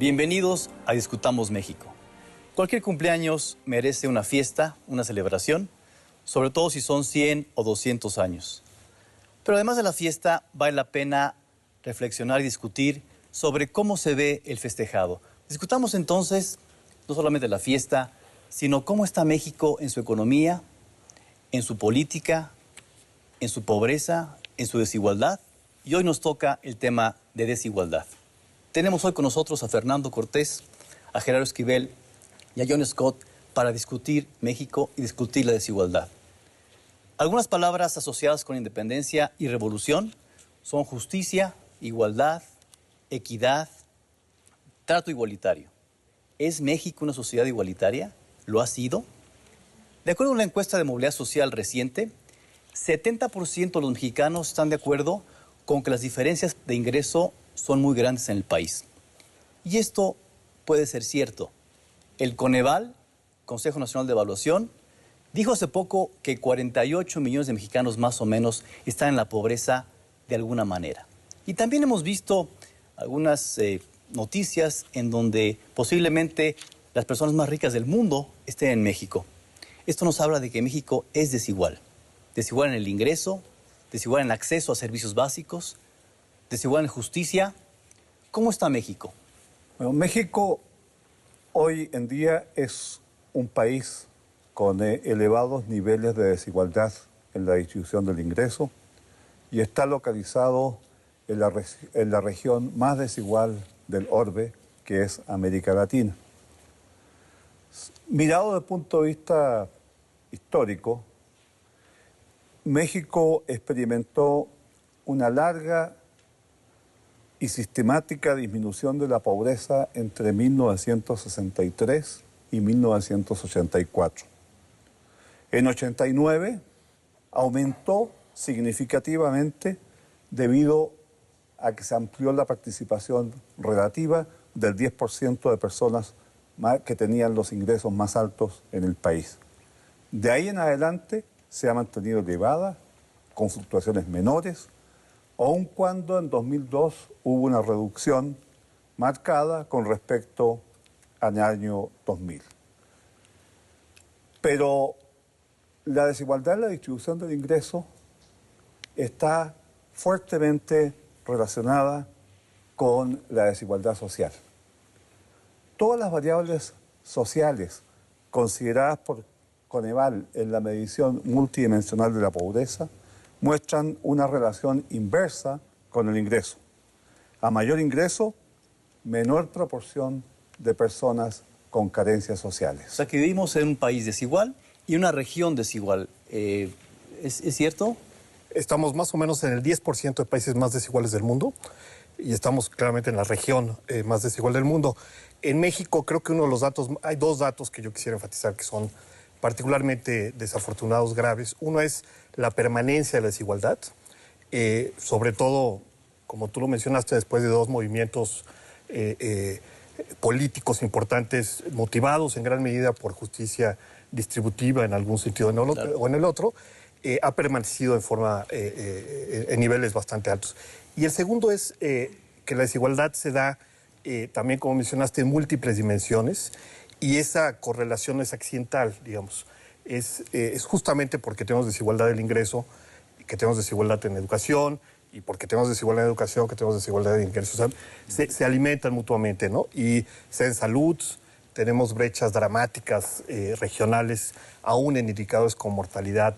Bienvenidos a Discutamos México. Cualquier cumpleaños merece una fiesta, una celebración, sobre todo si son 100 o 200 años. Pero además de la fiesta, vale la pena reflexionar y discutir sobre cómo se ve el festejado. Discutamos entonces no solamente la fiesta, sino cómo está México en su economía, en su política, en su pobreza, en su desigualdad. Y hoy nos toca el tema de desigualdad. Tenemos hoy con nosotros a Fernando Cortés, a Gerardo Esquivel y a John Scott para discutir México y discutir la desigualdad. Algunas palabras asociadas con independencia y revolución son justicia, igualdad, equidad, trato igualitario. ¿Es México una sociedad igualitaria? ¿Lo ha sido? De acuerdo a una encuesta de movilidad social reciente, 70% de los mexicanos están de acuerdo con que las diferencias de ingreso son muy grandes en el país. Y esto puede ser cierto. El Coneval, Consejo Nacional de Evaluación, dijo hace poco que 48 millones de mexicanos más o menos están en la pobreza de alguna manera. Y también hemos visto algunas noticias en donde posiblemente las personas más ricas del mundo estén en México. Esto nos habla de que México es desigual. Desigual en el ingreso, desigual en el acceso a servicios básicos, desigual en justicia. ¿Cómo está México? Bueno, México hoy en día es un país con elevados niveles de desigualdad en la distribución del ingreso y está localizado en la región más desigual del orbe, que es América Latina. Mirado desde el punto de vista histórico, México experimentó una larga y sistemática disminución de la pobreza entre 1963 y 1984. En 89 aumentó significativamente debido a que se amplió la participación relativa del 10% de personas que tenían los ingresos más altos en el país. De ahí en adelante se ha mantenido elevada, con fluctuaciones menores, aun cuando en 2002 hubo una reducción marcada con respecto al año 2000. Pero la desigualdad en la distribución del ingreso está fuertemente relacionada con la desigualdad social. Todas las variables sociales consideradas por Coneval en la medición multidimensional de la pobreza muestran una relación inversa con el ingreso. A mayor ingreso, menor proporción de personas con carencias sociales. O sea que vivimos en un país desigual y una región desigual. ¿Es cierto? Estamos más o menos en el 10% de países más desiguales del mundo y estamos claramente en la región más desigual del mundo. En México creo que uno de los datos, hay dos datos que yo quisiera enfatizar que son particularmente desafortunados, graves. Uno es la permanencia de la desigualdad, sobre todo, como tú lo mencionaste, después de dos movimientos políticos importantes, motivados en gran medida por justicia distributiva en algún sentido o en el otro, ha permanecido en niveles bastante altos. Y el segundo es que la desigualdad se da también, como mencionaste, en múltiples dimensiones, y esa correlación es accidental, digamos. Es justamente porque tenemos desigualdad del ingreso, que tenemos desigualdad en educación, y porque tenemos desigualdad en educación, que tenemos desigualdad en ingresos. O sea, se alimentan mutuamente, ¿no? Y sea en salud, tenemos brechas dramáticas regionales, aún en indicadores con mortalidad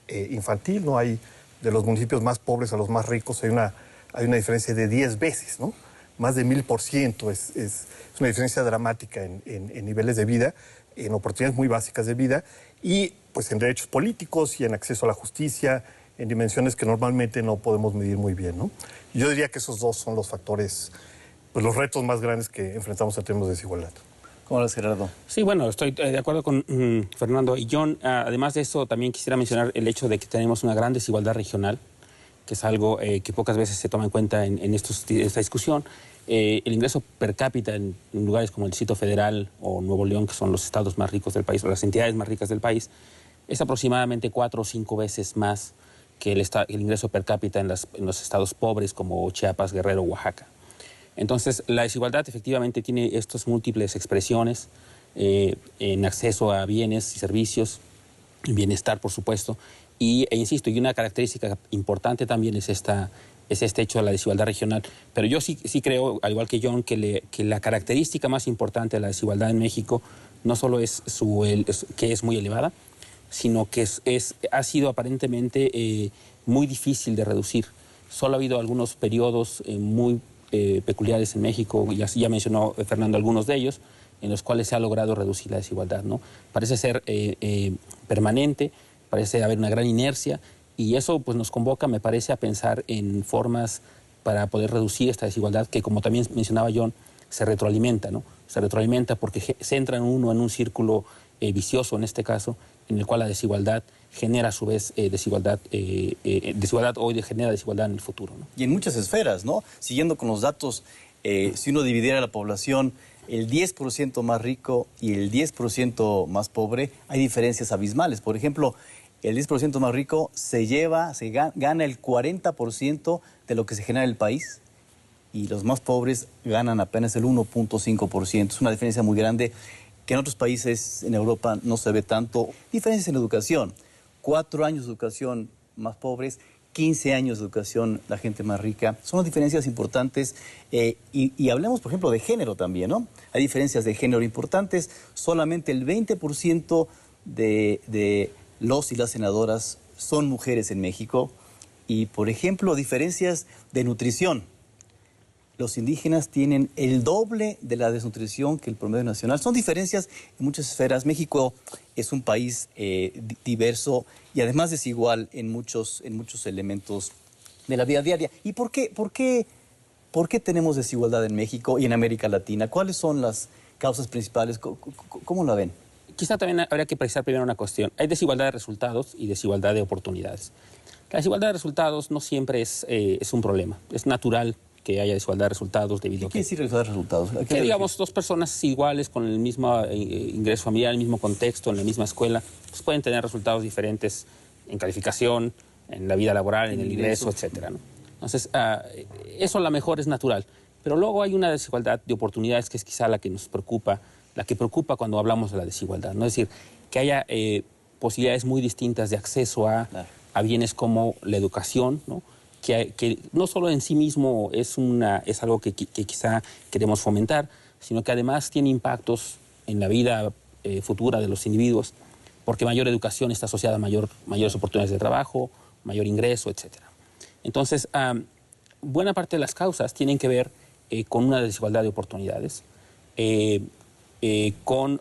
infantil, ¿no? Hay de los municipios más pobres a los más ricos, hay una diferencia de 10 veces, ¿no? Más de 1000%. Es una diferencia dramática en niveles de vida, en oportunidades muy básicas de vida y pues en derechos políticos y en acceso a la justicia, en dimensiones que normalmente no podemos medir muy bien, ¿no? Yo diría que esos dos son los factores, pues los retos más grandes que enfrentamos en términos de desigualdad. ¿Cómo lo ves, Gerardo? Sí, bueno, estoy de acuerdo con Fernando y John. Además de eso, también quisiera mencionar el hecho de que tenemos una gran desigualdad regional, que es algo que pocas veces se toma en cuenta en esta discusión. El ingreso per cápita en lugares como el Distrito Federal o Nuevo León, que son los estados más ricos del país, o las entidades más ricas del país, es aproximadamente 4 o 5 veces más que el ingreso per cápita en los estados pobres como Chiapas, Guerrero, Oaxaca. Entonces, la desigualdad efectivamente tiene estas múltiples expresiones en acceso a bienes y servicios, bienestar, por supuesto, insisto, y una característica importante también es este hecho de la desigualdad regional. Pero yo sí creo, al igual que John, que la característica más importante de la desigualdad en México no solo es que es muy elevada, sino que ha sido aparentemente muy difícil de reducir. Solo ha habido algunos periodos muy peculiares en México, ya mencionó Fernando algunos de ellos, en los cuales se ha logrado reducir la desigualdad, ¿no? Parece ser permanente, parece haber una gran inercia, y eso pues nos convoca, me parece, a pensar en formas para poder reducir esta desigualdad que, como también mencionaba John, se retroalimenta, ¿no? Se retroalimenta porque se entra uno en un círculo vicioso, en este caso, en el cual la desigualdad genera a su vez desigualdad hoy genera desigualdad en el futuro, ¿no? Y en muchas esferas, ¿no? Siguiendo con los datos, si uno dividiera la población, el 10% más rico y el 10% más pobre, hay diferencias abismales. Por ejemplo, el 10% más rico gana el 40% de lo que se genera en el país, y los más pobres ganan apenas el 1.5%. Es una diferencia muy grande que en otros países en Europa no se ve tanto. Diferencias en educación. 4 años de educación más pobres, 15 años de educación la gente más rica. Son diferencias importantes. Y hablemos, por ejemplo, de género también, ¿no? Hay diferencias de género importantes. Solamente el 20% de los y las senadoras son mujeres en México. Y, por ejemplo, diferencias de nutrición. Los indígenas tienen el doble de la desnutrición que el promedio nacional. Son diferencias en muchas esferas. México es un país diverso y además desigual en muchos elementos de la vida diaria. ¿Y por qué tenemos desigualdad en México y en América Latina? ¿Cuáles son las causas principales? ¿Cómo la ven? Quizá también habría que precisar primero una cuestión. Hay desigualdad de resultados y desigualdad de oportunidades. La desigualdad de resultados no siempre es un problema. Es natural que haya desigualdad de resultados debido a que... ¿Qué quiere decir desigualdad de resultados? Que, digamos, dos personas iguales con el mismo ingreso familiar, el mismo contexto, en la misma escuela, pues pueden tener resultados diferentes en calificación, en la vida laboral, en el ingreso, etcétera, ¿no? Entonces, eso a lo mejor es natural. Pero luego hay una desigualdad de oportunidades que es quizá la que nos preocupa, la que preocupa cuando hablamos de la desigualdad, ¿no? Es decir, que haya posibilidades muy distintas de acceso a bienes como la educación, ¿no? Que no solo en sí mismo es algo que quizá queremos fomentar, sino que además tiene impactos en la vida futura de los individuos, porque mayor educación está asociada a mayores oportunidades de trabajo, mayor ingreso, etc. Entonces, buena parte de las causas tienen que ver con una desigualdad de oportunidades, con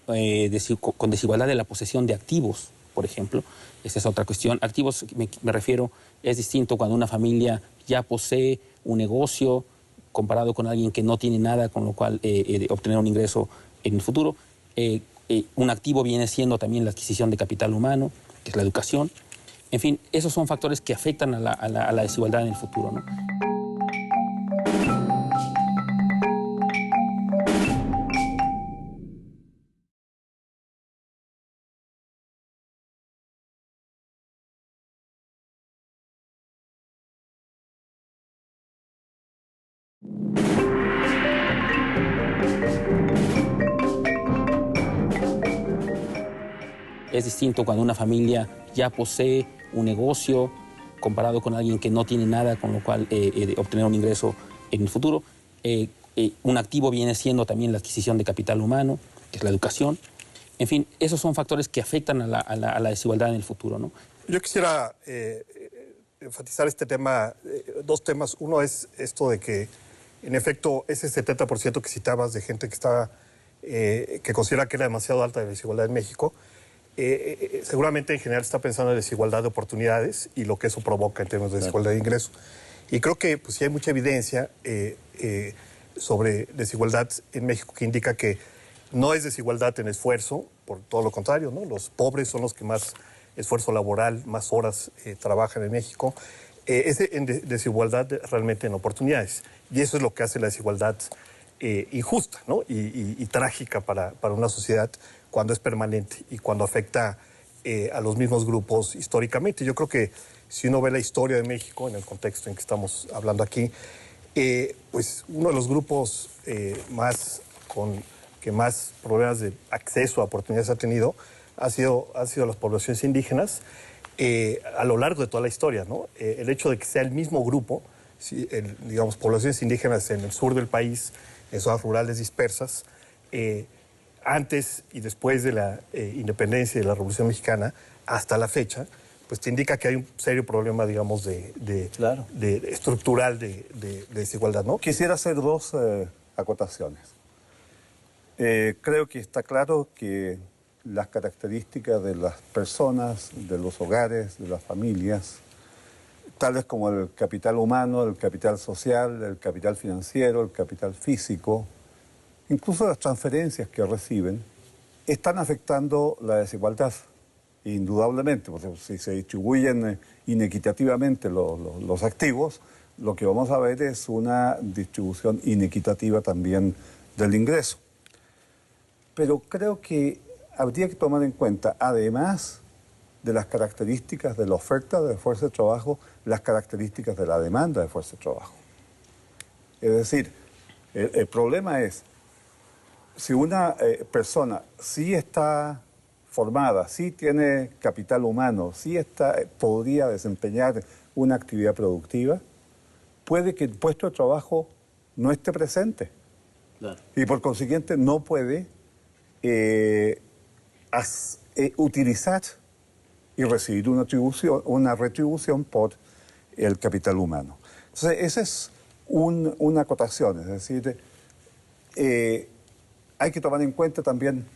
desigualdad de la posesión de activos, por ejemplo. Esa es otra cuestión. Activos, me refiero, es distinto cuando una familia ya posee un negocio comparado con alguien que no tiene nada, con lo cual obtener un ingreso en el futuro. Un activo viene siendo también la adquisición de capital humano, que es la educación. En fin, esos son factores que afectan a la desigualdad en el futuro, ¿no? Es distinto cuando una familia ya posee un negocio comparado con alguien que no tiene nada, con lo cual obtener un ingreso en el futuro. Un activo viene siendo también la adquisición de capital humano, que es la educación. En fin, esos son factores que afectan a la desigualdad en el futuro, ¿no? Yo quisiera enfatizar este tema, dos temas. Uno es esto de que, en efecto, ese 70% que citabas de gente que considera que era demasiado alta la desigualdad en México, seguramente en general está pensando en desigualdad de oportunidades y lo que eso provoca en términos de desigualdad de ingreso. Y creo que pues, sí hay mucha evidencia sobre desigualdad en México que indica que no es desigualdad en esfuerzo, por todo lo contrario, ¿no? Los pobres son los que más esfuerzo laboral, más horas trabajan en México. Es desigualdad realmente en oportunidades. Y eso es lo que hace la desigualdad injusta, ¿no? y trágica para una sociedad cuando es permanente y cuando afecta a los mismos grupos históricamente. Yo creo que si uno ve la historia de México en el contexto en que estamos hablando aquí, Pues uno de los grupos que más problemas de acceso a oportunidades ha tenido ha sido las poblaciones indígenas a lo largo de toda la historia, ¿no? El hecho de que sea el mismo grupo, digamos, poblaciones indígenas en el sur del país, en zonas rurales dispersas, antes y después de la independencia y de la Revolución Mexicana, hasta la fecha, pues te indica que hay un serio problema, digamos, Claro. estructural de desigualdad, ¿no? Quisiera hacer dos acotaciones. Creo que está claro que las características de las personas, de los hogares, de las familias, tales como el capital humano, el capital social, el capital financiero, el capital físico, incluso las transferencias que reciben, están afectando la desigualdad, indudablemente, porque si se distribuyen inequitativamente los activos, lo que vamos a ver es una distribución inequitativa también del ingreso. Pero creo que habría que tomar en cuenta, además de las características de la oferta de fuerza de trabajo, las características de la demanda de fuerza de trabajo. Es decir, el problema es, si una persona sí está formada, sí tiene capital humano, sí podría desempeñar una actividad productiva, puede que el puesto de trabajo no esté presente. Claro. Y por consiguiente no puede utilizar y recibir una retribución por el capital humano. Entonces, esa es una acotación, es decir, hay que tomar en cuenta también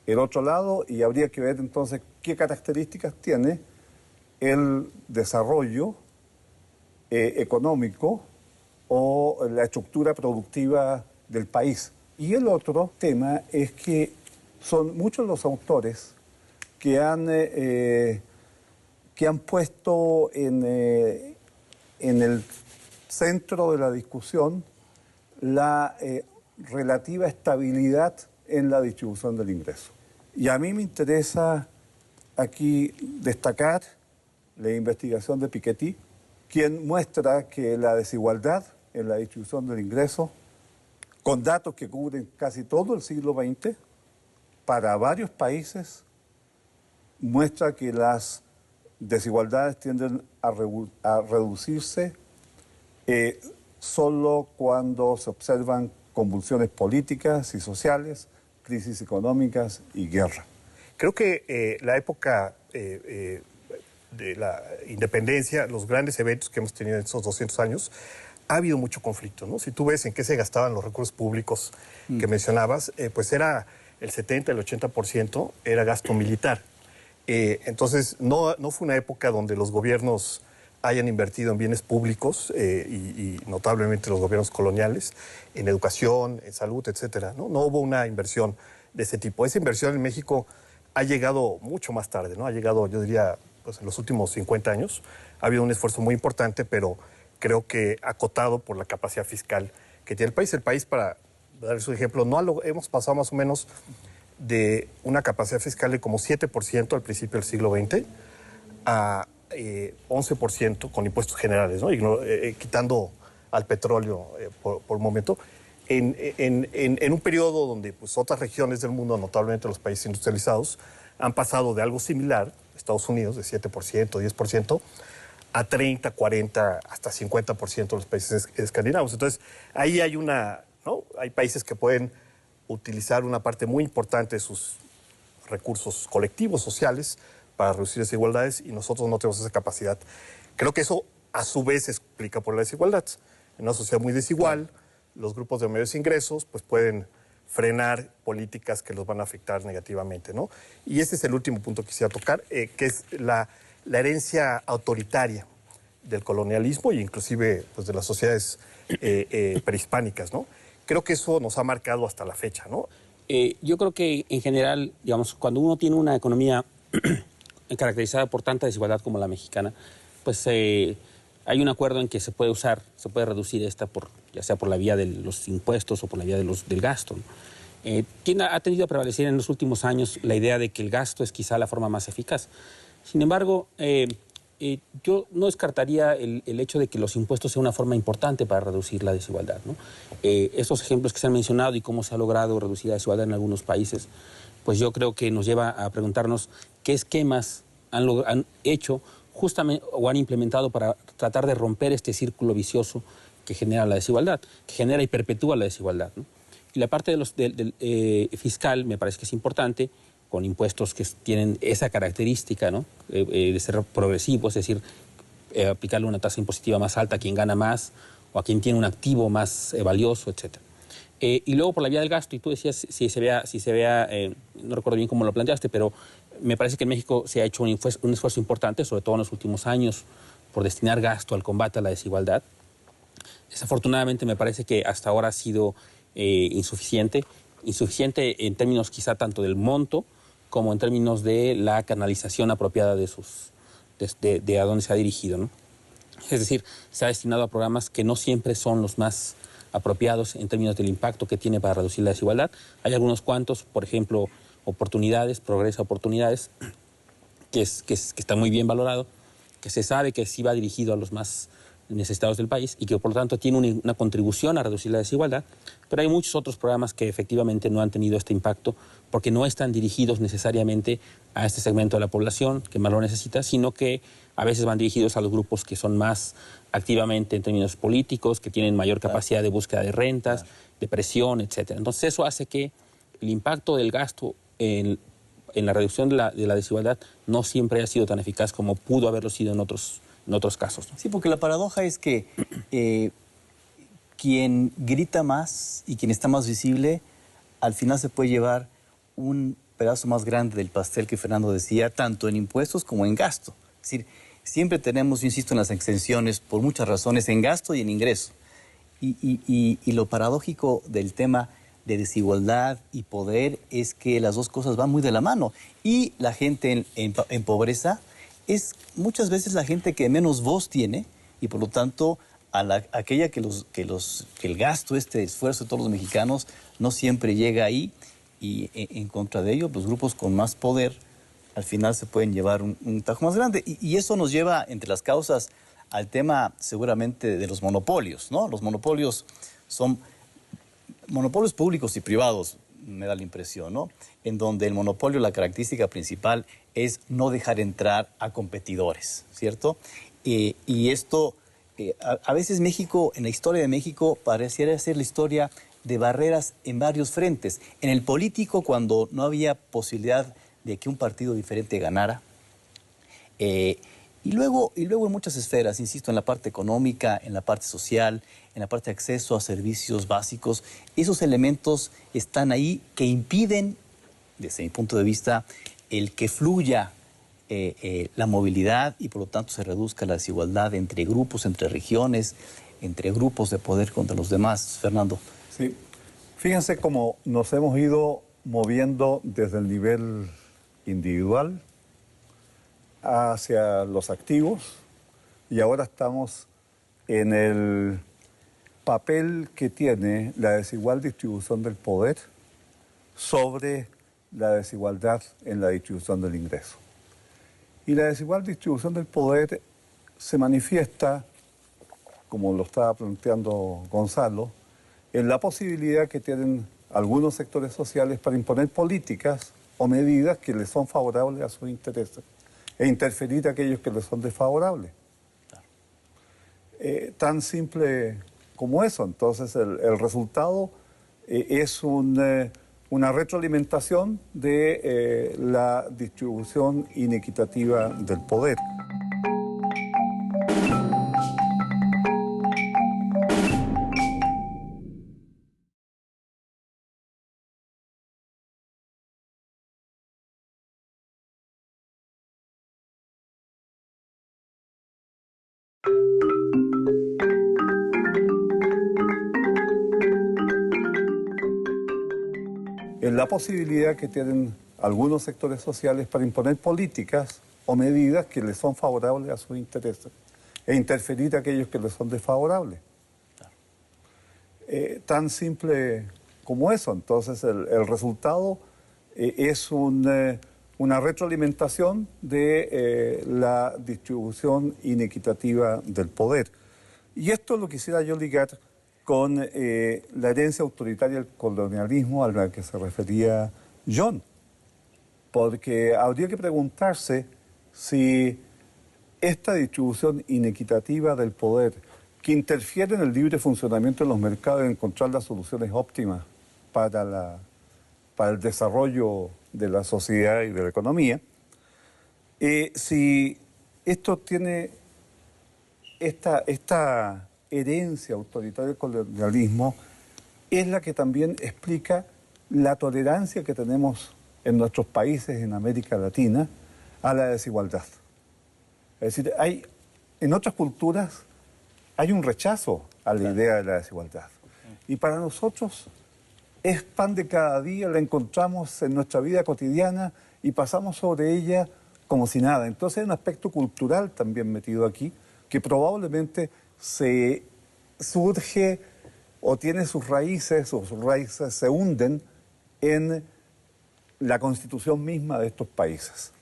el otro lado y habría que ver entonces qué características tiene el desarrollo económico o la estructura productiva del país. Y el otro tema es que son muchos los autores que han puesto en el centro de la discusión la relativa estabilidad en la distribución del ingreso. Y a mí me interesa aquí destacar la investigación de Piketty, quien muestra que la desigualdad en la distribución del ingreso, con datos que cubren casi todo el siglo XX, para varios países, muestra que las desigualdades tienden a reducirse solo cuando se observan convulsiones políticas y sociales, crisis económicas y guerra. Creo que la época de la independencia, los grandes eventos que hemos tenido en esos 200 años, ha habido mucho conflicto, ¿no? Si tú ves en qué se gastaban los recursos públicos que mencionabas, pues era el 70, el 80% era gasto militar. Entonces, no fue una época donde los gobiernos hayan invertido en bienes públicos y notablemente los gobiernos coloniales, en educación, en salud, etcétera, ¿no? No hubo una inversión de ese tipo. Esa inversión en México ha llegado mucho más tarde, ¿no? Ha llegado, yo diría, pues en los últimos 50 años. Ha habido un esfuerzo muy importante, pero creo que acotado por la capacidad fiscal que tiene el país. El país, para darles un ejemplo, hemos pasado más o menos de una capacidad fiscal de como 7% al principio del siglo XX a 11% con impuestos generales, ¿no? Quitando al petróleo por un momento, en un periodo donde pues, otras regiones del mundo, notablemente los países industrializados, han pasado de algo similar, Estados Unidos de 7%, 10%, a 30, 40, hasta 50% de los países escandinavos. Entonces, ahí hay ¿no? Hay países que pueden utilizar una parte muy importante de sus recursos colectivos, sociales, para reducir desigualdades, y nosotros no tenemos esa capacidad. Creo que eso, a su vez, se explica por la desigualdad. En una sociedad muy desigual, los grupos de mayores ingresos pues pueden frenar políticas que los van a afectar negativamente, ¿no? Y este es el último punto que quisiera tocar, que es la herencia autoritaria del colonialismo e inclusive pues, de las sociedades prehispánicas, ¿no? Creo que eso nos ha marcado hasta la fecha, ¿no? Yo creo que en general, digamos, cuando uno tiene una economía caracterizada por tanta desigualdad como la mexicana, pues hay un acuerdo en que se puede reducir esta ya sea por la vía de los impuestos o por la vía del gasto, ¿no? Ha tenido a prevalecer en los últimos años la idea de que el gasto es quizá la forma más eficaz. Sin embargo, Yo no descartaría el hecho de que los impuestos sea una forma importante para reducir la desigualdad, ¿no? Estos ejemplos que se han mencionado y cómo se ha logrado reducir la desigualdad en algunos países, pues yo creo que nos lleva a preguntarnos qué esquemas han hecho justamente o han implementado para tratar de romper este círculo vicioso que genera la desigualdad, que genera y perpetúa la desigualdad, ¿no? Y la parte del fiscal me parece que es importante, con impuestos que tienen esa característica, ¿no? De ser progresivos, es decir, aplicarle una tasa impositiva más alta a quien gana más o a quien tiene un activo más valioso, etc. Y luego por la vía del gasto, y tú decías si se vea no recuerdo bien cómo lo planteaste, pero me parece que en México se ha hecho un esfuerzo importante, sobre todo en los últimos años, por destinar gasto al combate a la desigualdad. Desafortunadamente me parece que hasta ahora ha sido insuficiente en términos quizá tanto del monto como en términos de la canalización apropiada de a dónde se ha dirigido, ¿no? Es decir, se ha destinado a programas que no siempre son los más apropiados en términos del impacto que tiene para reducir la desigualdad. Hay algunos cuantos, por ejemplo, Progreso Oportunidades, que está muy bien valorado, que se sabe que sí va dirigido a los más necesitados del país y que por lo tanto tiene una contribución a reducir la desigualdad, pero hay muchos otros programas que efectivamente no han tenido este impacto porque no están dirigidos necesariamente a este segmento de la población que más lo necesita, sino que a veces van dirigidos a los grupos que son más activamente en términos políticos, que tienen mayor capacidad de búsqueda de rentas, de presión, etc. Entonces eso hace que el impacto del gasto en la reducción de la desigualdad no siempre haya sido tan eficaz como pudo haberlo sido en otros casos, ¿no? Sí, porque la paradoja es que quien grita más y quien está más visible, al final se puede llevar un pedazo más grande del pastel que Fernando decía, tanto en impuestos como en gasto. Es decir, siempre tenemos, yo insisto, en las exenciones, por muchas razones, en gasto y en ingreso. Y lo paradójico del tema de desigualdad y poder es que las dos cosas van muy de la mano. Y la gente en pobreza es muchas veces la gente que menos voz tiene y por lo tanto aquella que el gasto, este esfuerzo de todos los mexicanos no siempre llega ahí y en contra de ello, los grupos con más poder al final se pueden llevar un tajo más grande. Y eso nos lleva, entre las causas, al tema seguramente de los monopolios, ¿no? Los monopolios son monopolios públicos y privados, me da la impresión, ¿no? En donde el monopolio, la característica principal es no dejar entrar a competidores, ¿cierto? Y esto, a veces México, en la historia de México, pareciera ser la historia de barreras en varios frentes. En el político, cuando no había posibilidad de que un partido diferente ganara, y luego en muchas esferas, insisto, en la parte económica, en la parte social, en la parte de acceso a servicios básicos, esos elementos están ahí que impiden, desde mi punto de vista, el que fluya la movilidad y por lo tanto se reduzca la desigualdad entre grupos, entre regiones, entre grupos de poder contra los demás. Fernando. Sí, fíjense cómo nos hemos ido moviendo desde el nivel individual hacia los activos y ahora estamos en el papel que tiene la desigual distribución del poder sobre la desigualdad en la distribución del ingreso. Y la desigual distribución del poder se manifiesta, como lo estaba planteando Gonzalo, en la posibilidad que tienen algunos sectores sociales para imponer políticas o medidas que les son favorables a sus intereses e interferir a aquellos que les son desfavorables. Tan simple como eso. Entonces el resultado es una retroalimentación de la distribución inequitativa del poder. En la posibilidad que tienen algunos sectores sociales para imponer políticas o medidas que les son favorables a sus intereses e interferir a aquellos que les son desfavorables. Tan simple como eso. Entonces el resultado es una una retroalimentación de la distribución inequitativa del poder. Y esto lo quisiera yo ligar con la herencia autoritaria del colonialismo a la que se refería John, porque habría que preguntarse si esta distribución inequitativa del poder, que interfiere en el libre funcionamiento de los mercados y encontrar las soluciones óptimas para el desarrollo de la sociedad y de la economía, si esto tiene esta herencia autoritaria del colonialismo, es la que también explica la tolerancia que tenemos en nuestros países en América Latina a la desigualdad. Es decir, en otras culturas hay un rechazo a la idea de la desigualdad. Y para nosotros es pan de cada día, la encontramos en nuestra vida cotidiana y pasamos sobre ella como si nada. Entonces hay un aspecto cultural también metido aquí, que probablemente se surge o tiene sus raíces se hunden en la constitución misma de estos países.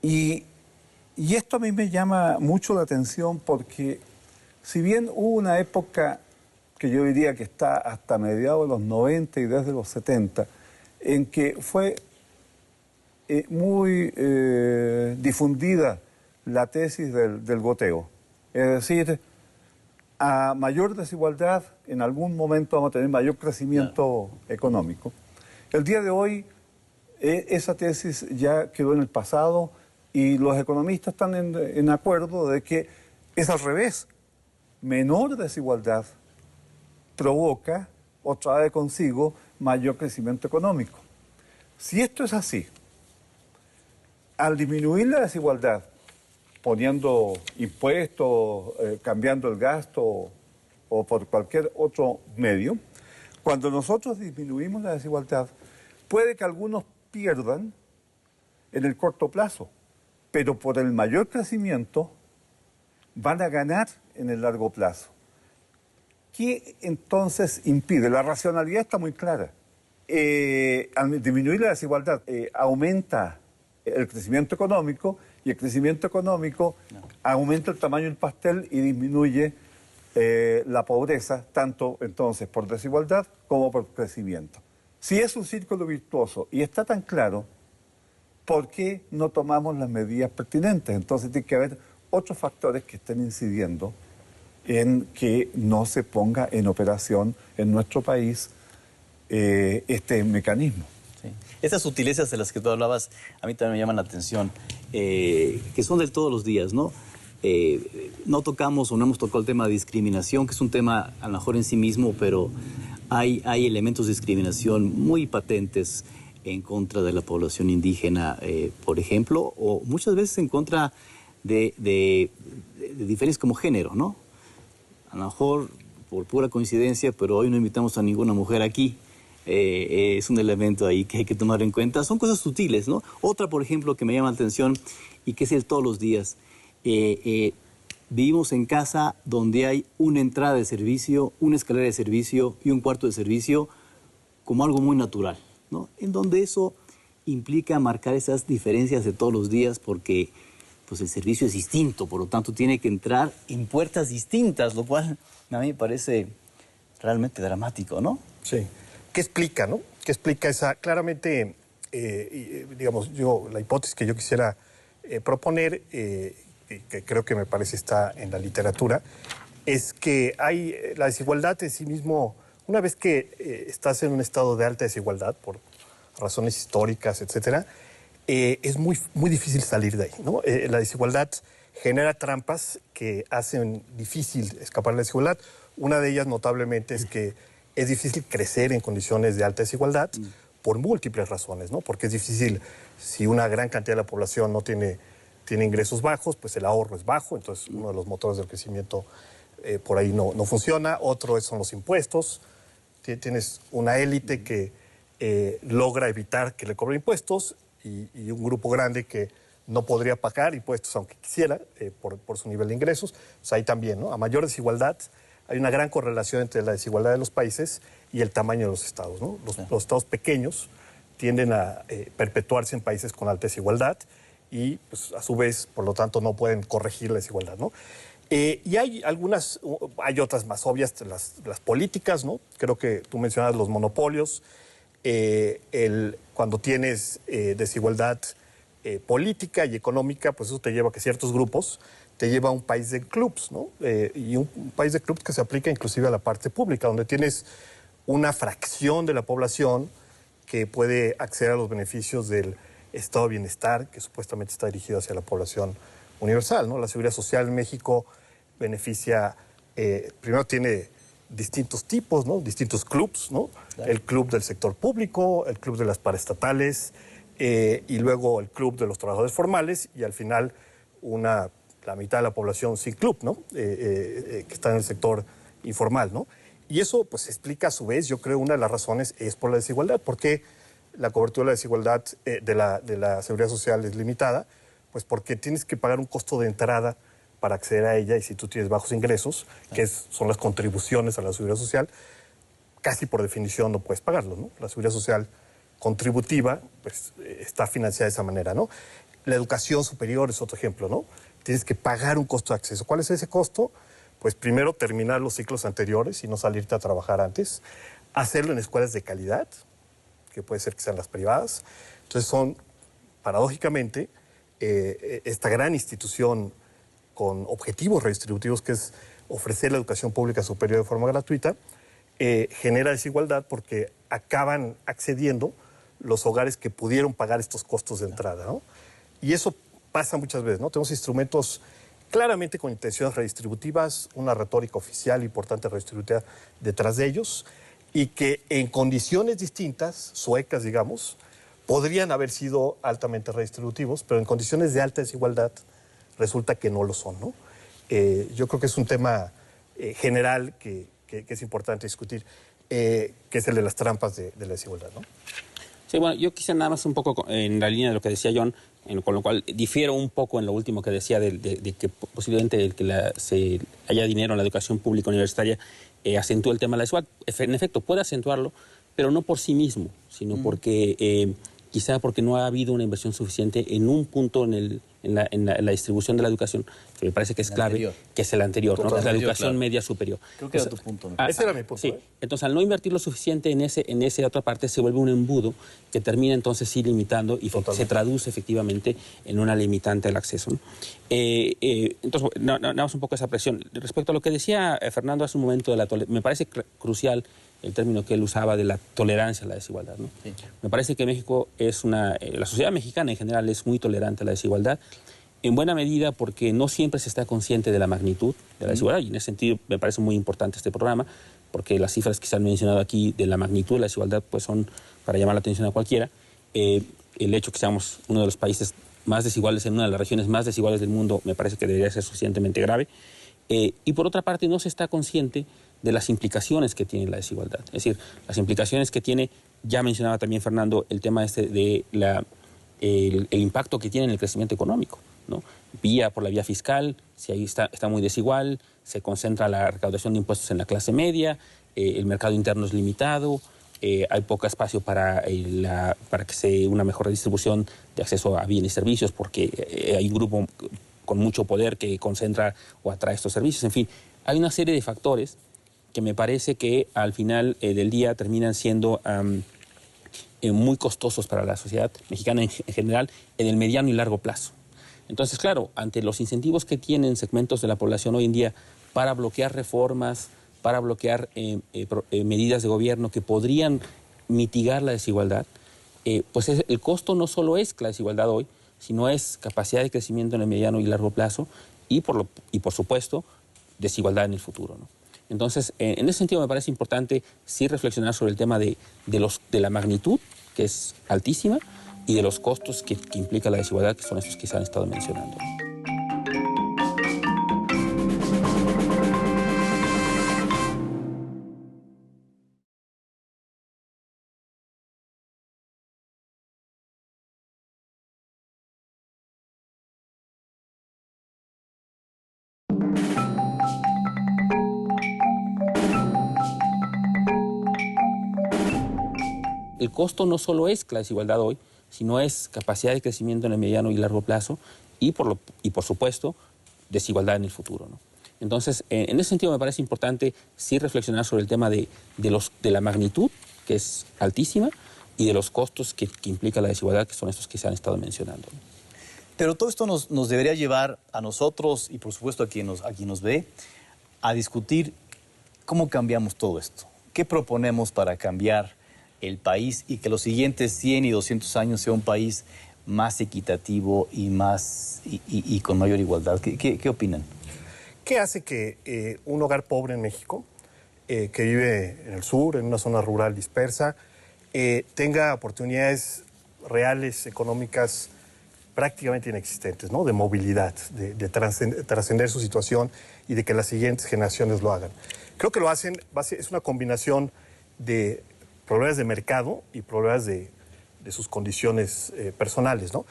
Y esto a mí me llama mucho la atención porque si bien hubo una época que yo diría que está hasta mediados de los 90 y desde los 70, en que fue muy difundida la tesis del goteo. Es decir, a mayor desigualdad, en algún momento vamos a tener mayor crecimiento económico. El día de hoy, esa tesis ya quedó en el pasado y los economistas están en acuerdo de que es al revés. Menor desigualdad provoca o trae consigo mayor crecimiento económico. Si esto es así, al disminuir la desigualdad, poniendo impuestos, cambiando el gasto o por cualquier otro medio, cuando nosotros disminuimos la desigualdad, puede que algunos pierdan en el corto plazo, pero por el mayor crecimiento van a ganar en el largo plazo. ¿Qué entonces impide? La racionalidad está muy clara. Al disminuir la desigualdad, aumenta el crecimiento económico y el crecimiento económico aumenta el tamaño del pastel y disminuye la pobreza, tanto entonces por desigualdad como por crecimiento. Si es un círculo virtuoso y está tan claro, ¿por qué no tomamos las medidas pertinentes? Entonces tiene que haber otros factores que estén incidiendo en que no se ponga en operación en nuestro país este mecanismo. Sí. Estas sutilezas de las que tú hablabas a mí también me llaman la atención, que son de todos los días, ¿no? No tocamos o no hemos tocado el tema de discriminación, que es un tema a lo mejor en sí mismo, pero hay elementos de discriminación muy patentes en contra de la población indígena, por ejemplo, o muchas veces en contra de diferencias como género, ¿no? A lo mejor por pura coincidencia, pero hoy no invitamos a ninguna mujer aquí. Es un elemento ahí que hay que tomar en cuenta. Son cosas sutiles, ¿no? Otra, por ejemplo, que me llama la atención y que es el todos los días. Vivimos en casa donde hay una entrada de servicio, una escalera de servicio y un cuarto de servicio como algo muy natural, ¿no? En donde eso implica marcar esas diferencias de todos los días porque pues el servicio es distinto, por lo tanto tiene que entrar en puertas distintas, lo cual a mí me parece realmente dramático, ¿no? Sí. ¿Qué explica, no? ¿Qué explica esa? Claramente, digamos, la hipótesis que yo quisiera proponer, que creo que me parece está en la literatura, es que hay la desigualdad en sí mismo, una vez que estás en un estado de alta desigualdad, por razones históricas, etcétera, es muy, muy difícil salir de ahí, ¿no? La desigualdad genera trampas que hacen difícil escapar de la desigualdad. Una de ellas, notablemente, es que es difícil crecer en condiciones de alta desigualdad por múltiples razones, ¿no? Porque es difícil, si una gran cantidad de la población no tiene ingresos bajos, pues el ahorro es bajo, entonces uno de los motores del crecimiento por ahí no funciona. Otro son los impuestos. Tienes una élite que logra evitar que le cobren impuestos y un grupo grande que no podría pagar impuestos aunque quisiera por su nivel de ingresos. Pues ahí también, ¿no? A mayor desigualdad hay una gran correlación entre la desigualdad de los países y el tamaño de los estados, ¿no? Los estados pequeños tienden a perpetuarse en países con alta desigualdad y, pues, a su vez, por lo tanto, no pueden corregir la desigualdad, ¿no? Y hay otras más obvias, las políticas, ¿no? Creo que tú mencionas los monopolios. Cuando tienes desigualdad política y económica, pues eso te lleva a que ciertos grupos te lleva a un país de clubs, ¿no? Y un país de clubs que se aplica inclusive a la parte pública, donde tienes una fracción de la población que puede acceder a los beneficios del estado de bienestar, que supuestamente está dirigido hacia la población universal, ¿no? La seguridad social en México beneficia, primero tiene distintos tipos, ¿no? Distintos clubs, ¿no? Claro. El club del sector público, el club de las paraestatales, y luego el club de los trabajadores formales, y al final la mitad de la población sin club, ¿no? Que está en el sector informal, ¿no? Y eso, pues, explica a su vez, yo creo, una de las razones es por la desigualdad. ¿Por qué la cobertura de la desigualdad de la seguridad social es limitada? Pues porque tienes que pagar un costo de entrada para acceder a ella, y si tú tienes bajos ingresos, que son las contribuciones a la seguridad social, casi por definición no puedes pagarlo, ¿no? La seguridad social contributiva, pues, está financiada de esa manera, ¿no? La educación superior es otro ejemplo, ¿no? Tienes que pagar un costo de acceso. ¿Cuál es ese costo? Pues primero terminar los ciclos anteriores y no salirte a trabajar antes, hacerlo en escuelas de calidad, que puede ser que sean las privadas. Entonces son, paradójicamente, esta gran institución con objetivos redistributivos, que es ofrecer la educación pública superior de forma gratuita, genera desigualdad porque acaban accediendo los hogares que pudieron pagar estos costos de entrada, ¿no? Y eso pasa muchas veces, ¿no? Tenemos instrumentos claramente con intenciones redistributivas, una retórica oficial importante redistributiva detrás de ellos, y que en condiciones distintas, suecas, digamos, podrían haber sido altamente redistributivos, pero en condiciones de alta desigualdad resulta que no lo son, ¿no? Yo creo que es un tema general que es importante discutir, que es el de las trampas de la desigualdad, ¿no? Sí, bueno, yo quisiera nada más un poco en la línea de lo que decía John, con lo cual difiero un poco en lo último que decía de que posiblemente el que se haya dinero en la educación pública universitaria acentúa el tema de la desigualdad. En efecto, puede acentuarlo, pero no por sí mismo, sino porque quizá porque no ha habido una inversión suficiente en un punto en la distribución de la educación, que me parece que es clave, anterior, que es el anterior, ¿no? La educación media superior. Creo que era tu punto. Ese era mi punto. Sí. Entonces, al no invertir lo suficiente en esa otra parte, se vuelve un embudo que termina entonces sí limitando y se traduce efectivamente en una limitante al acceso, ¿no? Entonces, nada más un poco esa presión. Respecto a lo que decía Fernando hace un momento, me parece crucial el término que él usaba de la tolerancia a la desigualdad, ¿no? Sí. Me parece que México es la sociedad mexicana en general es muy tolerante a la desigualdad, en buena medida porque no siempre se está consciente de la magnitud de la desigualdad, y en ese sentido me parece muy importante este programa, porque las cifras que se han mencionado aquí de la magnitud de la desigualdad pues son para llamar la atención a cualquiera. El hecho que seamos uno de los países más desiguales, en una de las regiones más desiguales del mundo, me parece que debería ser suficientemente grave. Y por otra parte, no se está consciente de las implicaciones que tiene la desigualdad. Es decir, las implicaciones que tiene, ya mencionaba también Fernando, el tema de el impacto que tiene en el crecimiento económico, ¿no? Por la vía fiscal, si ahí está muy desigual, se concentra la recaudación de impuestos en la clase media, el mercado interno es limitado, hay poco espacio para que se una mejor redistribución de acceso a bienes y servicios, porque hay un grupo con mucho poder que concentra o atrae estos servicios. En fin, hay una serie de factores que me parece que al final del día terminan siendo muy costosos para la sociedad mexicana en general en el mediano y largo plazo. Entonces, claro, ante los incentivos que tienen segmentos de la población hoy en día para bloquear reformas, para bloquear medidas de gobierno que podrían mitigar la desigualdad, pues el costo no solo es la desigualdad hoy, sino es capacidad de crecimiento en el mediano y largo plazo y por supuesto, desigualdad en el futuro, ¿no? Entonces, en ese sentido me parece importante sí reflexionar sobre el tema de la magnitud, que es altísima, y de los costos que implica la desigualdad, que son estos que se han estado mencionando. el costo no solo es la desigualdad hoy, sino es capacidad de crecimiento en el mediano y largo plazo y por supuesto, desigualdad en el futuro, ¿no? Entonces, en ese sentido me parece importante sí reflexionar sobre el tema de la magnitud, que es altísima, y de los costos que implica la desigualdad, que son estos que se han estado mencionando, ¿no? Pero todo esto nos debería llevar a nosotros y por supuesto a quien nos ve a discutir cómo cambiamos todo esto. ¿Qué proponemos para cambiar el país y que los siguientes 100 y 200 años sea un país más equitativo y con mayor igualdad? ¿Qué opinan? ¿Qué hace que un hogar pobre en México, que vive en el sur, en una zona rural dispersa, tenga oportunidades reales, económicas, prácticamente inexistentes, ¿no? De movilidad, de trascender su situación y de que las siguientes generaciones lo hagan? Creo que lo hacen, es una combinación de problemas de mercado y problemas de sus condiciones personales, ¿no?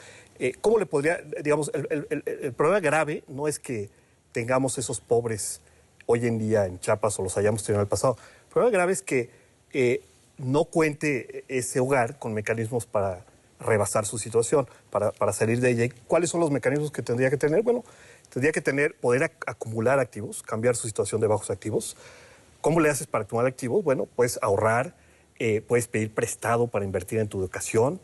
¿Cómo le podría, digamos, el problema grave no es que tengamos esos pobres hoy en día en Chiapas o los hayamos tenido en el pasado? El problema grave es que no cuente ese hogar con mecanismos para rebasar su situación, para salir de ella. ¿Y cuáles son los mecanismos que tendría que tener? Bueno, tendría que poder acumular activos, cambiar su situación de bajos activos. ¿Cómo le haces para acumular activos? Bueno, puedes ahorrar, puedes pedir prestado para invertir en tu educación,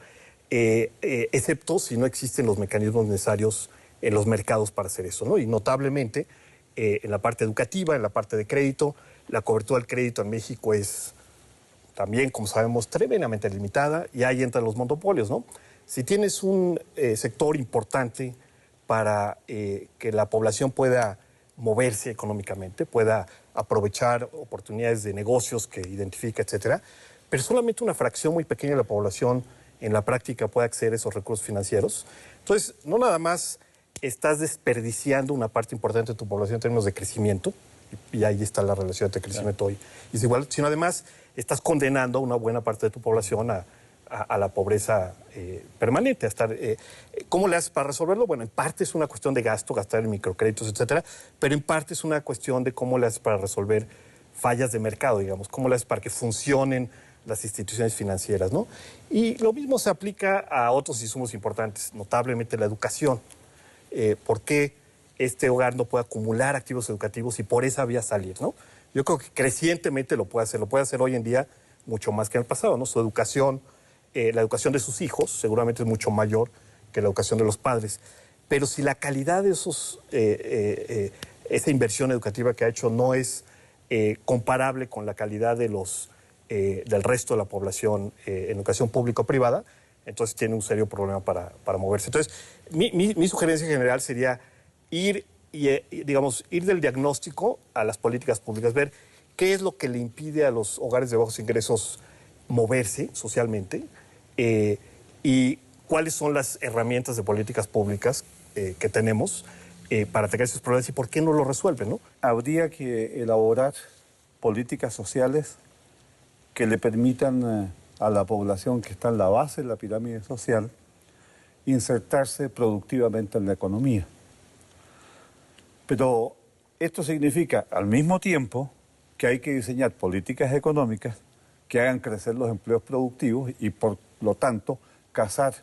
excepto si no existen los mecanismos necesarios en los mercados para hacer eso, ¿no? Y notablemente, en la parte educativa, en la parte de crédito, la cobertura del crédito en México es también, como sabemos, tremendamente limitada, y ahí entran los monopolios, ¿no? Si tienes un sector importante para que la población pueda moverse económicamente, pueda aprovechar oportunidades de negocios que identifica, etcétera, pero solamente una fracción muy pequeña de la población en la práctica puede acceder a esos recursos financieros. Entonces, no nada más estás desperdiciando una parte importante de tu población en términos de crecimiento, y ahí está la relación entre crecimiento y desigualdad, sino además estás condenando a una buena parte de tu población a la pobreza permanente. ¿Cómo le haces para resolverlo? Bueno, en parte es una cuestión de gastar en microcréditos, etcétera, pero en parte es una cuestión de cómo le haces para resolver fallas de mercado, digamos, cómo le haces para que funcionen las instituciones financieras, ¿no? Y lo mismo se aplica a otros insumos importantes, notablemente la educación. ¿Por qué este hogar no puede acumular activos educativos y por esa vía salir, ¿no? Yo creo que crecientemente lo puede hacer hoy en día mucho más que en el pasado, ¿no? Su educación, la educación de sus hijos seguramente es mucho mayor que la educación de los padres, pero si la calidad de esa inversión educativa que ha hecho no es comparable con la calidad de del resto de la población en educación pública o privada, entonces tiene un serio problema para moverse. Entonces, mi sugerencia general sería ir del diagnóstico a las políticas públicas, ver qué es lo que le impide a los hogares de bajos ingresos moverse socialmente y cuáles son las herramientas de políticas públicas que tenemos para atacar esos problemas y por qué no lo resuelven, ¿no? Habría que elaborar políticas sociales que le permitan a la población que está en la base de la pirámide social insertarse productivamente en la economía. Pero esto significa, al mismo tiempo, que hay que diseñar políticas económicas que hagan crecer los empleos productivos y, por lo tanto, casar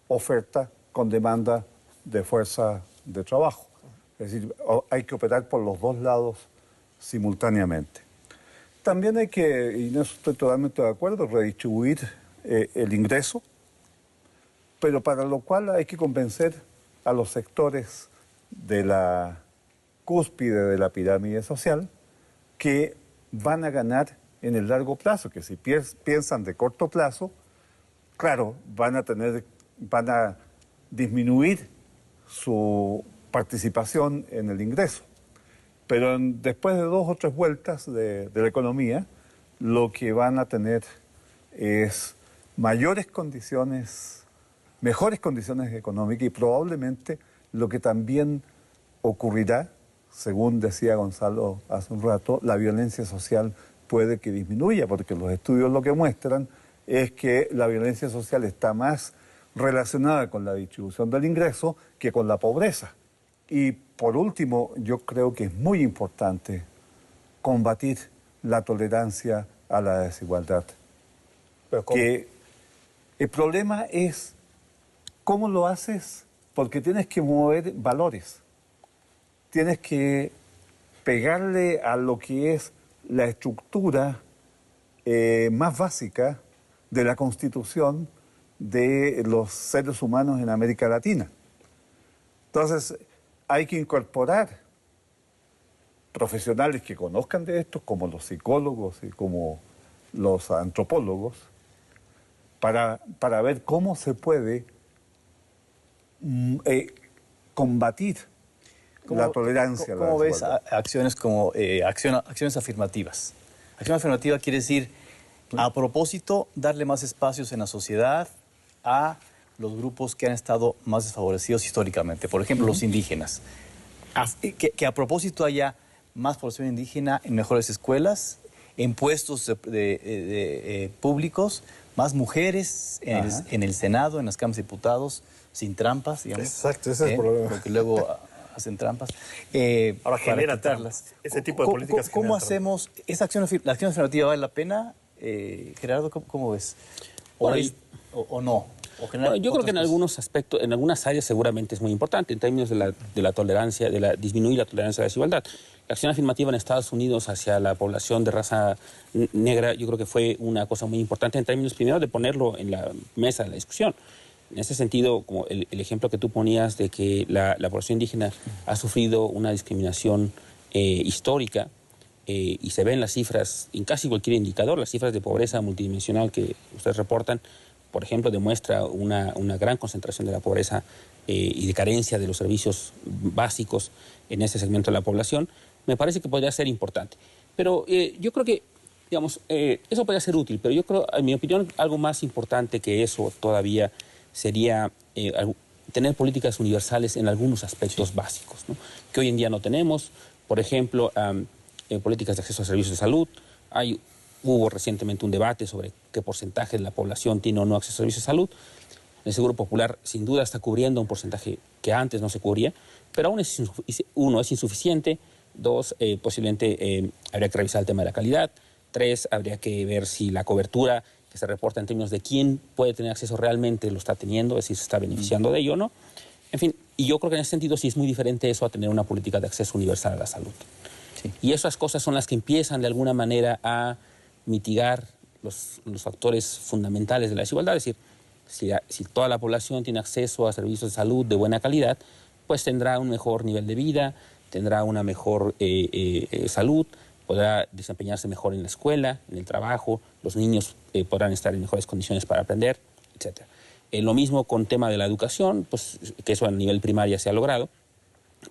oferta con demanda de fuerza de trabajo. Es decir, hay que operar por los dos lados simultáneamente. También hay que, y en eso estoy totalmente de acuerdo, redistribuir el ingreso, pero para lo cual hay que convencer a los sectores de la cúspide de la pirámide social que van a ganar en el largo plazo, que si piensan de corto plazo, claro, van a disminuir su participación en el ingreso. Pero después de 2 o 3 vueltas de la economía, lo que van a tener es mejores condiciones económicas y probablemente lo que también ocurrirá, según decía Gonzalo hace un rato, la violencia social puede que disminuya, porque los estudios lo que muestran es que la violencia social está más relacionada con la distribución del ingreso que con la pobreza. Y por último, yo creo que es muy importante combatir la tolerancia a la desigualdad. ¿Pero cómo? Que El problema es cómo lo haces, porque tienes que mover valores. Tienes que pegarle a lo que es la estructura más básica de la constitución de los seres humanos en América Latina. Entonces, hay que incorporar profesionales que conozcan de esto, como los psicólogos y como los antropólogos, para ver cómo se puede combatir la tolerancia. ¿Cómo ves acciones como acciones afirmativas? Acción afirmativa quiere decir, a propósito, darle más espacios en la sociedad a los grupos que han estado más desfavorecidos históricamente. Por ejemplo, los indígenas. Que a propósito haya más población indígena en mejores escuelas, en puestos públicos, más mujeres en el Senado, en las cámaras de diputados, sin trampas, digamos. Exacto, ese es el problema. Porque luego hacen trampas. Ahora genera trampas. Ese tipo de políticas ¿Cómo hacemos? ¿La acción afirmativa vale la pena? Gerardo, ¿cómo ves? ¿O no? Bueno, yo creo que en algunos aspectos, en algunas áreas seguramente es muy importante, en términos de la tolerancia, disminuir la tolerancia a la desigualdad. La acción afirmativa en Estados Unidos hacia la población de raza negra, yo creo que fue una cosa muy importante en términos, primero, de ponerlo en la mesa de la discusión. En ese sentido, como el ejemplo que tú ponías de que la población indígena ha sufrido una discriminación histórica, y se ven las cifras, en casi cualquier indicador, las cifras de pobreza multidimensional que ustedes reportan, por ejemplo, demuestra una gran concentración de la pobreza y de carencia de los servicios básicos en ese segmento de la población. Me parece que podría ser importante. Pero yo creo que, digamos, eso podría ser útil, pero yo creo, en mi opinión, algo más importante que eso todavía sería tener políticas universales en algunos aspectos básicos, ¿no?, que hoy en día no tenemos. Por ejemplo, políticas de acceso a servicios de salud. Hubo recientemente un debate sobre qué porcentaje de la población tiene o no acceso a servicios de salud. El Seguro Popular sin duda está cubriendo un porcentaje que antes no se cubría, pero aún es insuficiente. Dos, posiblemente habría que revisar el tema de la calidad. Tres, habría que ver si la cobertura que se reporta en términos de quién puede tener acceso realmente lo está teniendo, es decir, se está beneficiando de ello o no. En fin, y yo creo que en ese sentido sí es muy diferente eso a tener una política de acceso universal a la salud. Sí. Y esas cosas son las que empiezan de alguna manera a mitigar los factores fundamentales de la desigualdad. Es decir, si toda la población tiene acceso a servicios de salud de buena calidad, pues tendrá un mejor nivel de vida, tendrá una mejor salud, podrá desempeñarse mejor en la escuela, en el trabajo, los niños podrán estar en mejores condiciones para aprender, etc. Lo mismo con el tema de la educación, pues que eso a nivel primaria se ha logrado,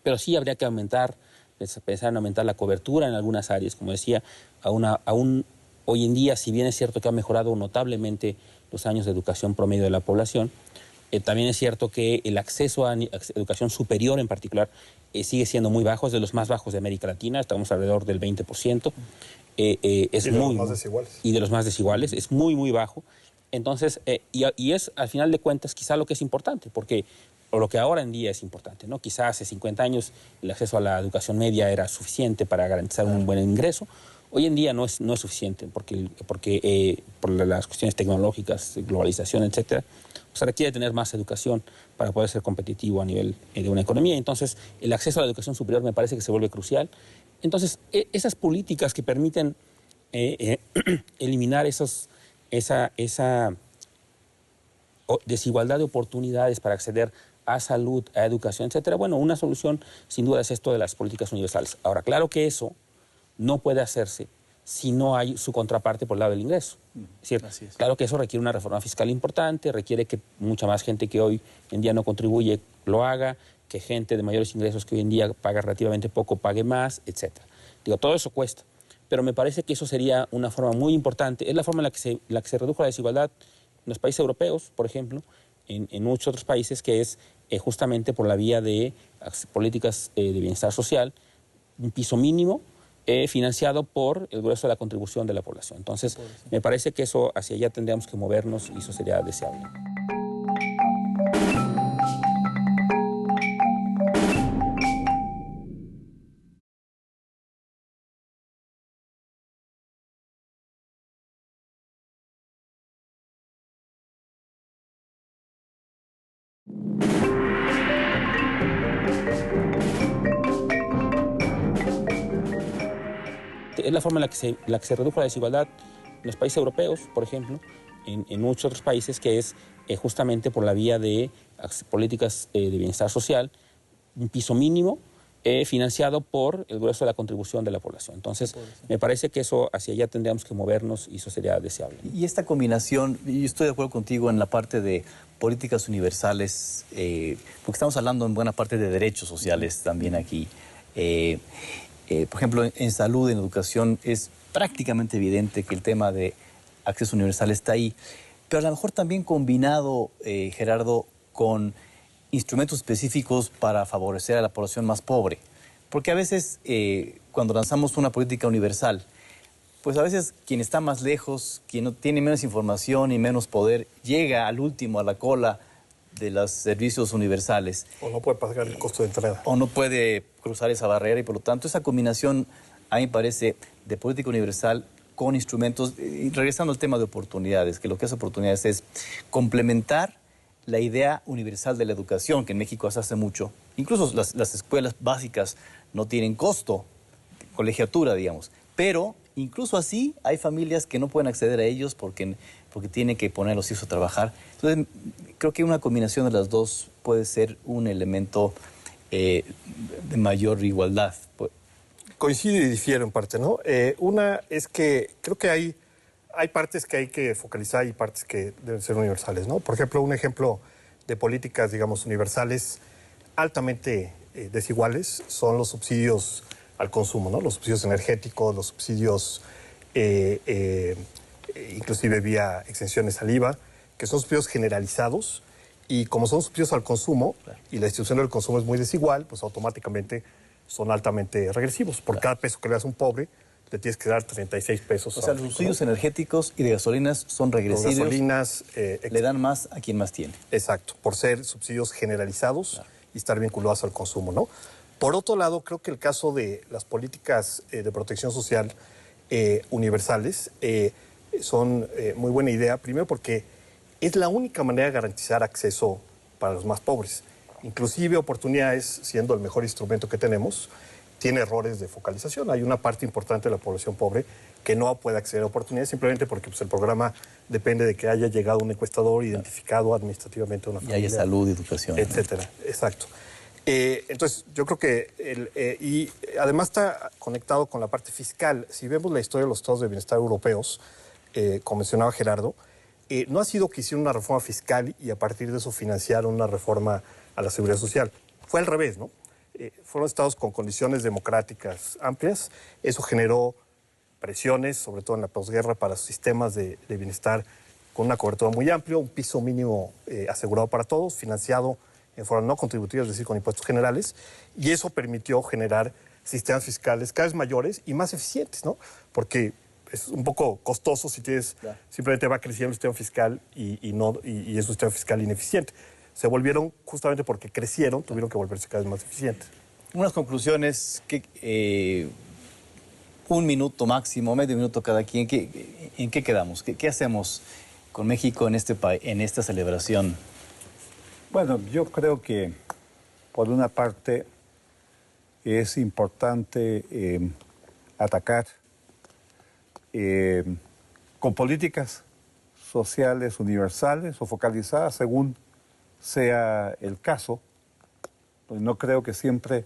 pero sí habría que pensar en aumentar la cobertura en algunas áreas, como decía, aún hoy en día, si bien es cierto que ha mejorado notablemente los años de educación promedio de la población, también es cierto que el acceso a educación superior en particular sigue siendo muy bajo, es de los más bajos de América Latina, estamos alrededor del 20%. Y de los más desiguales. Y de los más desiguales, es muy, muy bajo. Entonces, y es, al final de cuentas, quizá lo que es importante, o lo que ahora en día es importante, ¿no? Quizá hace 50 años el acceso a la educación media era suficiente para garantizar un buen ingreso. Hoy en día no es suficiente por las cuestiones tecnológicas, globalización, etcétera. Se requiere tener más educación para poder ser competitivo a nivel de una economía. Entonces, el acceso a la educación superior me parece que se vuelve crucial. Entonces, esas políticas que permiten eliminar esa desigualdad de oportunidades para acceder a salud, a educación, etcétera. Bueno, una solución sin duda es esto de las políticas universales. Ahora, claro que eso no puede hacerse si no hay su contraparte por el lado del ingreso. Es decir, claro que eso requiere una reforma fiscal importante, requiere que mucha más gente que hoy en día no contribuye lo haga, que gente de mayores ingresos que hoy en día paga relativamente poco pague más, etcétera. Digo, todo eso cuesta, pero me parece que eso sería una forma muy importante. Es la forma en la que se redujo la desigualdad en los países europeos, por ejemplo, en muchos otros países, que es justamente por la vía de políticas de bienestar social, un piso mínimo financiado por el grueso de la contribución de la población. Entonces, me parece que eso hacia allá tendríamos que movernos y eso sería deseable. Es la forma en la que se redujo la desigualdad en los países europeos, por ejemplo, en muchos otros países, que es justamente por la vía de políticas de bienestar social, un piso mínimo financiado por el grueso de la contribución de la población. Entonces, me parece que eso hacia allá tendríamos que movernos y eso sería deseable. Y esta combinación, yo estoy de acuerdo contigo en la parte de políticas universales, porque estamos hablando en buena parte de derechos sociales también aquí. Por ejemplo, en salud, en educación, es prácticamente evidente que el tema de acceso universal está ahí, pero a lo mejor también combinado, Gerardo, con instrumentos específicos para favorecer a la población más pobre. Porque a veces, cuando lanzamos una política universal, pues a veces quien está más lejos, quien no tiene menos información y menos poder, llega al último, a la cola de los servicios universales. O no puede pagar el costo de entrada. O no puede cruzar esa barrera y por lo tanto esa combinación, a mí me parece, de política universal con instrumentos, y regresando al tema de oportunidades, que lo que hace oportunidades es complementar la idea universal de la educación, que en México se hace mucho. Incluso las escuelas básicas no tienen costo, colegiatura, digamos, pero incluso así hay familias que no pueden acceder a ellos porque tienen que poner a los hijos a trabajar. Entonces, creo que una combinación de las dos puede ser un elemento de mayor igualdad. Coincido y difiero en parte, ¿no? Una es que creo que hay partes que hay que focalizar y partes que deben ser universales, ¿no? Por ejemplo, un ejemplo de políticas, digamos, universales altamente desiguales son los subsidios al consumo, ¿no? Los subsidios energéticos, los subsidios inclusive vía exenciones al IVA, que son subsidios generalizados y como son subsidios al consumo y la distribución del consumo es muy desigual, pues automáticamente son altamente regresivos. Por cada peso que le das a un pobre, le tienes que dar 36 pesos. O sea, los subsidios energéticos y de gasolinas son regresivos. Los gasolinas le dan más a quien más tiene. Exacto, por ser subsidios generalizados y estar vinculados al consumo, ¿no? Por otro lado, creo que el caso de las políticas de protección social universales son muy buena idea, primero porque es la única manera de garantizar acceso para los más pobres. Inclusive oportunidades, siendo el mejor instrumento que tenemos, tiene errores de focalización. Hay una parte importante de la población pobre que no puede acceder a oportunidades simplemente porque pues, el programa depende de que haya llegado un encuestador identificado administrativamente una familia. Y haya salud, educación. Etcétera, exacto. Entonces, yo creo que, y además está conectado con la parte fiscal. Si vemos la historia de los estados de bienestar europeos, como mencionaba Gerardo, no ha sido que hicieron una reforma fiscal y a partir de eso financiaron una reforma a la seguridad social. Fue al revés, ¿no? Fueron estados con condiciones democráticas amplias. Eso generó presiones, sobre todo en la posguerra, para sus sistemas de bienestar con una cobertura muy amplia, un piso mínimo asegurado para todos, financiado en forma no contributiva, es decir, con impuestos generales, y eso permitió generar sistemas fiscales cada vez mayores y más eficientes, ¿no? Porque es un poco costoso si tienes, simplemente va creciendo el sistema fiscal y es un sistema fiscal ineficiente. Se volvieron, justamente porque crecieron, tuvieron que volverse cada vez más eficientes. Unas conclusiones, que un minuto máximo, medio minuto cada quien, ¿en qué quedamos? ¿Qué hacemos con México en esta celebración? Bueno, yo creo que, por una parte, es importante atacar con políticas sociales universales o focalizadas según sea el caso. Pues no creo que siempre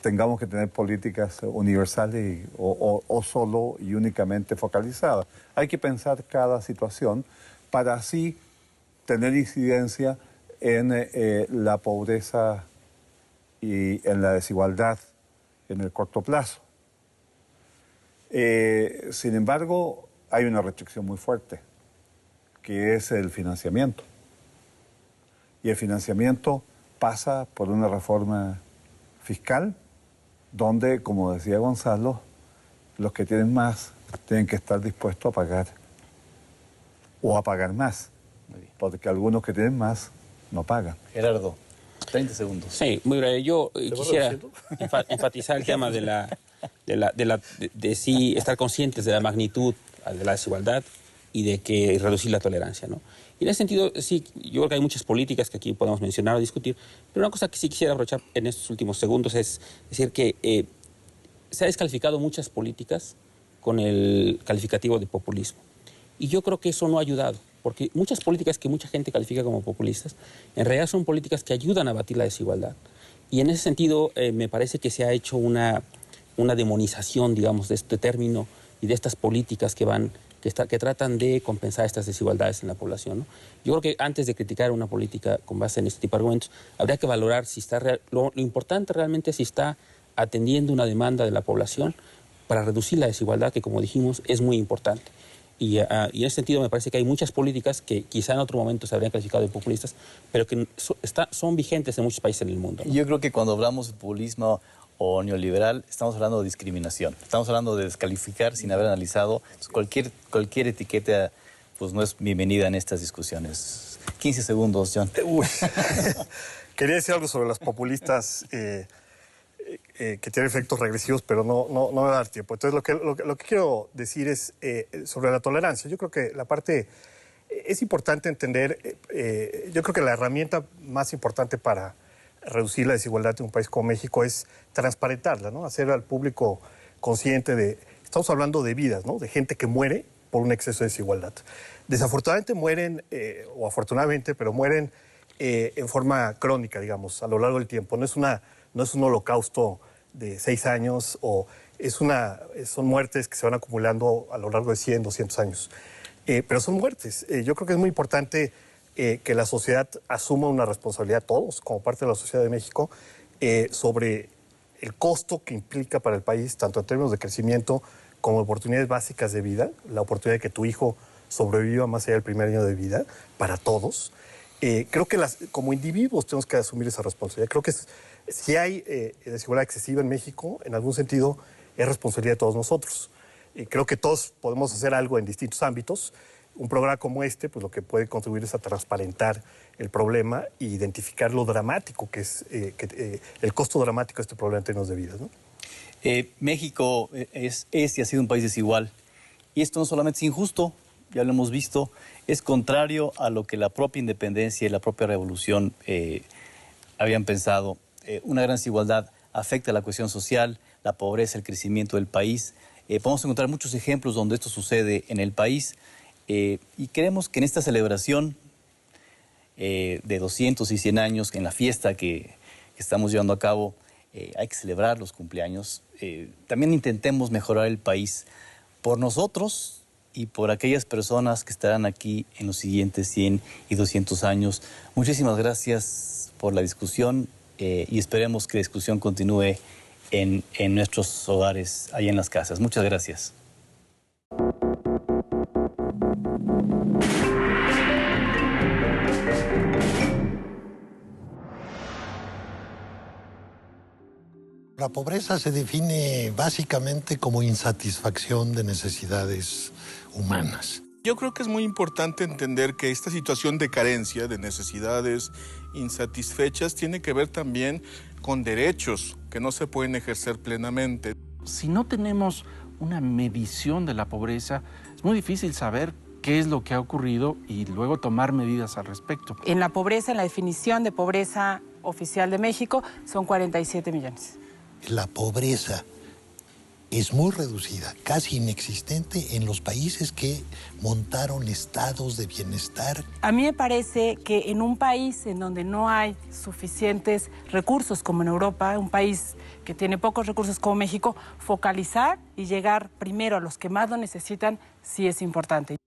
tengamos que tener políticas universales o solo y únicamente focalizadas. Hay que pensar cada situación para así tener incidencia en la pobreza y en la desigualdad en el corto plazo. Sin embargo, hay una restricción muy fuerte, que es el financiamiento. Y el financiamiento pasa por una reforma fiscal, donde, como decía Gonzalo, los que tienen más tienen que estar dispuestos a pagar o a pagar más, porque algunos que tienen más no pagan. Gerardo, 30 segundos. Sí, muy breve. Yo quisiera enfatizar el tema de sí estar conscientes de la magnitud de la desigualdad y de que reducir la tolerancia, ¿no? Y en ese sentido, sí, yo creo que hay muchas políticas que aquí podemos mencionar o discutir, pero una cosa que sí quisiera aprovechar en estos últimos segundos es decir que se ha descalificado muchas políticas con el calificativo de populismo. Y yo creo que eso no ha ayudado, porque muchas políticas que mucha gente califica como populistas, en realidad son políticas que ayudan a abatir la desigualdad. Y en ese sentido, me parece que se ha hecho una demonización, digamos, de este término y de estas políticas que tratan de compensar estas desigualdades en la población, ¿no? Yo creo que antes de criticar una política con base en este tipo de argumentos, habría que valorar si está lo importante realmente es si está atendiendo una demanda de la población para reducir la desigualdad, que como dijimos es muy importante. Y en ese sentido me parece que hay muchas políticas que quizá en otro momento se habrían calificado de populistas, pero que son vigentes en muchos países en el mundo, ¿no? Yo creo que cuando hablamos de populismo o neoliberal, estamos hablando de discriminación. Estamos hablando de descalificar sin haber analizado. Cualquier etiqueta pues no es bienvenida en estas discusiones. 15 segundos, John. Quería decir algo sobre los populistas que tienen efectos regresivos, pero no me va a dar tiempo. Entonces, lo que quiero decir es sobre la tolerancia. Yo creo que la parte... es importante entender, yo creo que la herramienta más importante para reducir la desigualdad en un país como México es transparentarla, ¿no? Hacer al público consciente de... Estamos hablando de vidas, ¿no? De gente que muere por un exceso de desigualdad. Desafortunadamente mueren, o afortunadamente, pero mueren en forma crónica, digamos, a lo largo del tiempo. No es un holocausto de 6 años, son muertes que se van acumulando a lo largo de 100, 200 años. Pero son muertes. Yo creo que es muy importante que la sociedad asuma una responsabilidad, todos, como parte de la sociedad de México, sobre el costo que implica para el país, tanto en términos de crecimiento como de oportunidades básicas de vida, la oportunidad de que tu hijo sobreviva más allá del primer año de vida, para todos. Creo que como individuos tenemos que asumir esa responsabilidad. Creo que si hay desigualdad excesiva en México, en algún sentido, es responsabilidad de todos nosotros. Creo que todos podemos hacer algo en distintos ámbitos. Un programa como este, pues lo que puede contribuir es a transparentar el problema e identificar lo dramático que es, el costo dramático de este problema en términos de vidas, ¿no? México es y ha sido un país desigual. Y esto no solamente es injusto, ya lo hemos visto, es contrario a lo que la propia independencia y la propia revolución habían pensado. Una gran desigualdad afecta a la cohesión social, la pobreza, el crecimiento del país. Podemos encontrar muchos ejemplos donde esto sucede en el país. Y creemos que en esta celebración de 200 y 100 años, en la fiesta que estamos llevando a cabo, hay que celebrar los cumpleaños. También intentemos mejorar el país por nosotros y por aquellas personas que estarán aquí en los siguientes 100 y 200 años. Muchísimas gracias por la discusión y esperemos que la discusión continúe en nuestros hogares, ahí en las casas. Muchas gracias. La pobreza se define básicamente como insatisfacción de necesidades humanas. Yo creo que es muy importante entender que esta situación de carencia, de necesidades insatisfechas, tiene que ver también con derechos que no se pueden ejercer plenamente. Si no tenemos una medición de la pobreza, es muy difícil saber qué es lo que ha ocurrido y luego tomar medidas al respecto. En la pobreza, en la definición de pobreza oficial de México, son 47 millones. La pobreza es muy reducida, casi inexistente en los países que montaron estados de bienestar. A mí me parece que en un país en donde no hay suficientes recursos como en Europa, un país que tiene pocos recursos como México, focalizar y llegar primero a los que más lo necesitan sí es importante.